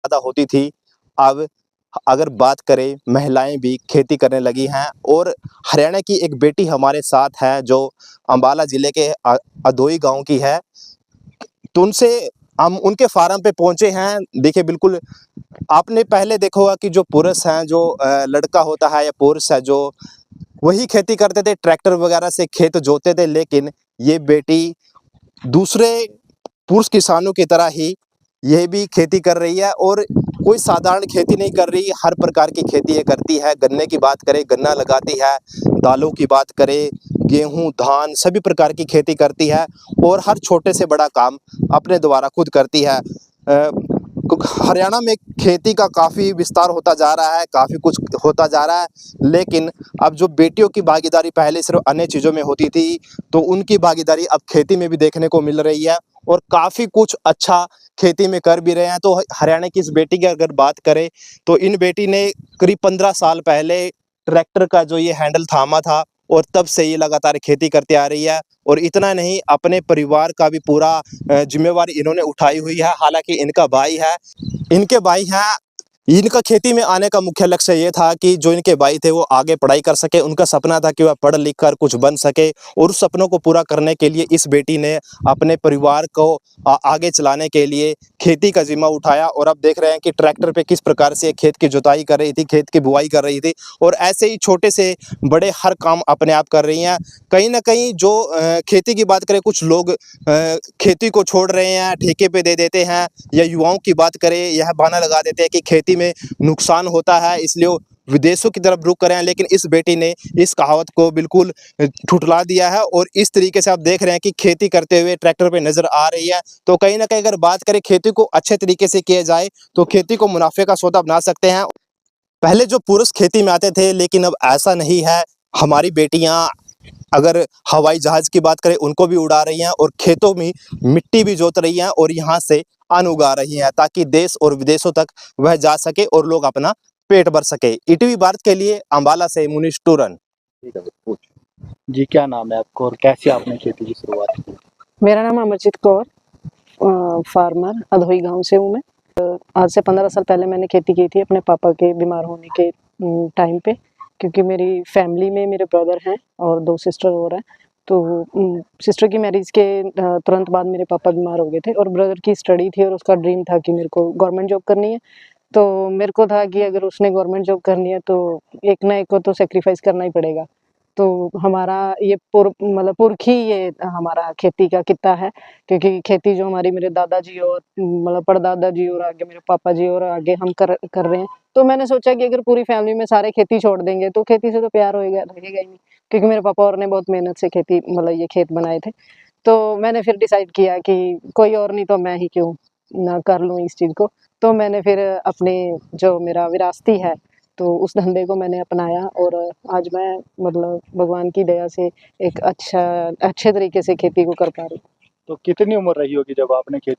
ज़्यादा होती थी, अब अगर बात करें महिलाएँ भी खेती करने लगी हैं और हरियाणा की एक बेटी हमारे साथ है जो अम्बाला ज़िले के अधोई गाँव की है। तो उनसे हम उनके फार्म पे पहुँचे हैं। देखिए बिल्कुल आपने पहले देखा होगा कि जो पुरुष हैं जो लड़का होता है या पुरुष है जो वही खेती करते थे, ट्रैक्टर वगैरह से खेत जोतते थे, लेकिन ये बेटी दूसरे पुरुष किसानों की तरह ही ये भी खेती कर रही है और कोई साधारण खेती नहीं कर रही, हर प्रकार की खेती ये करती है। गन्ने की बात करें, गन्ना लगाती है, दालों की बात करें, गेहूँ, धान सभी प्रकार की खेती करती है और हर छोटे से बड़ा काम अपने द्वारा खुद करती है। हरियाणा में खेती का काफ़ी विस्तार होता जा रहा है, काफ़ी कुछ होता जा रहा है, लेकिन अब जो बेटियों की भागीदारी पहले सिर्फ़ अन्य चीज़ों में होती थी, तो उनकी भागीदारी अब खेती में भी देखने को मिल रही है और काफ़ी कुछ अच्छा खेती में कर भी रहे हैं। तो हरियाणा की इस बेटी की अगर बात करें, तो इन बेटी ने करीब 15 साल पहले ट्रैक्टर का जो ये हैंडल थामा था और तब से ये लगातार खेती करती आ रही है और इतना नहीं अपने परिवार का भी पूरा ज़िम्मेवारी इन्होंने उठाई हुई है। हालाँकि इनका भाई है, इनके भाई हैं, इनका खेती में आने का मुख्य लक्ष्य ये था कि जो इनके भाई थे वो आगे पढ़ाई कर सके, उनका सपना था कि वह पढ़ लिख कर कुछ बन सके और उस सपनों को पूरा करने के लिए इस बेटी ने अपने परिवार को आगे चलाने के लिए खेती का ज़िम्मा उठाया और अब देख रहे हैं कि ट्रैक्टर पे किस प्रकार से खेत की जुताई कर रही थी, खेत की बुआई कर रही थी और ऐसे ही छोटे से बड़े हर काम अपने आप कर रही हैं। कहीं न कहीं जो खेती की बात करें कुछ लोग खेती को छोड़ रहे हैं, ठेके पे दे देते हैं या युवाओं की बात करें यह बहाना लगा देते हैं कि खेती में नुकसान होता है इसलिए वो विदेशों की तरफ रुख कर रहे हैं, लेकिन इस बेटी ने इस कहावत को बिल्कुल ठुठला दिया है और इस तरीके से आप देख रहे हैं कि खेती करते हुए ट्रैक्टर पे नज़र आ रही है। तो कहीं न कहीं अगर बात करें खेती को अच्छे तरीके से किया जाए, तो खेती को मुनाफ़े का सौदा बना सकते हैं। पहले जो पुरुष खेती में आते थे, लेकिन अब ऐसा नहीं है। हमारी बेटियाँ अगर हवाई जहाज़ की बात करें उनको भी उड़ा रही हैं और खेतों में मिट्टी भी जोत रही हैं और यहाँ से अन्न उगा रही हैं ताकि देश और विदेशों तक वह जा सके और लोग अपना पेट भर सके। ईटीवी भारत के लिए अम्बाला से मुनीश टूरन। ठीक है, पूछ। जी, क्या नाम है आपको और कैसे आपने खेती की शुरुआत की? मेरा नाम अमरजीत कौर, फार्मर अधोई गांव से हूँ मैं। आज से 15 साल पहले मैंने खेती की थी अपने पापा के बीमार होने के टाइम पे, क्योंकि मेरी फैमिली में मेरे ब्रदर हैं और 2 सिस्टर और हैं। तो सिस्टर की मैरिज के तुरंत बाद मेरे पापा बीमार हो गए थे और ब्रदर की स्टडी थी और उसका ड्रीम था कि मेरे को गवर्नमेंट जॉब करनी है। तो मेरे को था कि अगर उसने गवर्नमेंट जॉब करनी है तो एक ना एक को तो सैक्रिफाइस करना ही पड़ेगा। तो हमारा ये पुरख ही ये हमारा खेती का कित्ता है, क्योंकि खेती जो हमारी मेरे दादाजी और परदादा जी और आगे मेरे पापा जी और आगे हम कर रहे हैं। तो मैंने सोचा कि अगर पूरी फैमिली में सारे खेती छोड़ देंगे तो खेती से तो प्यार होएगा रहेगा ही नहीं, क्योंकि मेरे पापा और ने बहुत मेहनत से खेती ये खेत बनाए थे। तो मैंने फिर डिसाइड किया कि कोई और नहीं तो मैं ही क्यों ना कर लूँ इस चीज़ को। तो मैंने फिर अपने जो मेरा विरासती है तो उस धंधे को मैंने अपनाया और आज मैं भगवान की दया से एक अच्छे तरीके से खेती को कर पा रही हूँ। तो कितनी उम्र रही होगी जब आपने खेती